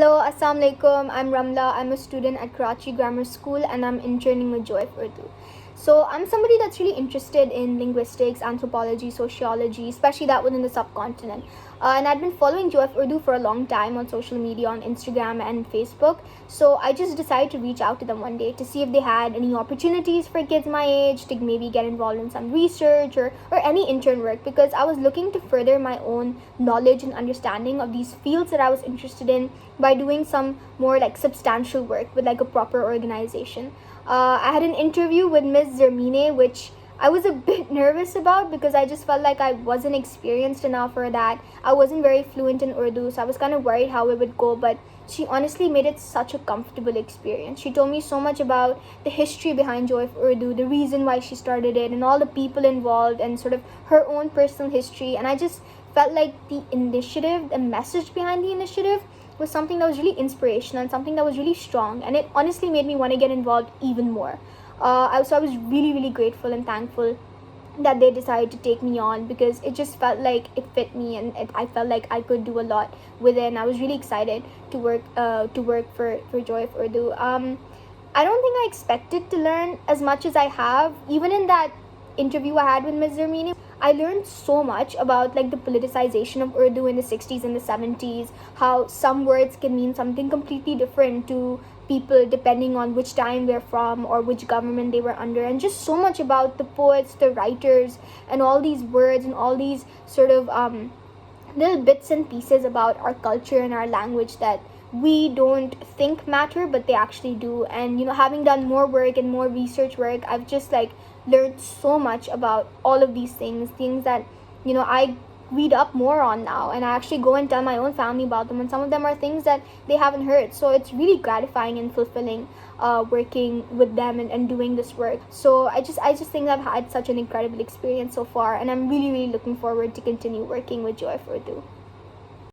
Hello, Assalamu alaikum. I'm Ramlah. I'm a student at Karachi Grammar School and I'm interning with Joy of Urdu. So I'm somebody that's really interested in linguistics, anthropology, sociology, especially that within the subcontinent. And I've been following Joy of Urdu for a long time on social media, on Instagram and Facebook. So I just decided to reach out to them one day to see if they had any opportunities for kids my age to maybe get involved in some research or any intern work, because I was looking to further my own knowledge and understanding of these fields that I was interested in by doing some more like substantial work with like a proper organization. I had an interview with Ms. Zermine, which I was a bit nervous about because I just felt like I wasn't experienced enough for that. I wasn't very fluent in Urdu, so I was kind of worried how it would go, but she honestly made it such a comfortable experience. She told me so much about the history behind Joy of Urdu, the reason why she started it, and all the people involved, and sort of her own personal history. And I just felt like the initiative, the message behind the initiative was something that was really inspirational and something that was really strong, and it honestly made me want to get involved even more. I was really grateful and thankful that they decided to take me on, because it just felt like it fit me, and I felt like I could do a lot with it, and I was really excited to work for Joy of Urdu. I don't think I expected to learn as much as I have. Even in that interview I had with Ms. Zermini, I learned so much about like the politicization of Urdu in the 60s and the 70s, how some words can mean something completely different to people depending on which time they're from or which government they were under, and just so much about the poets, the writers, and all these words and all these sort of little bits and pieces about our culture and our language that we don't think matter, but they actually do. And having done more work and more research work, I've just like learned so much about all of these things that I read up more on now, and I actually go and tell my own family about them, and some of them are things that they haven't heard. So it's really gratifying and fulfilling working with them and doing this work. So I just think I've had such an incredible experience so far, and I'm really looking forward to continue working with Joy of Urdu.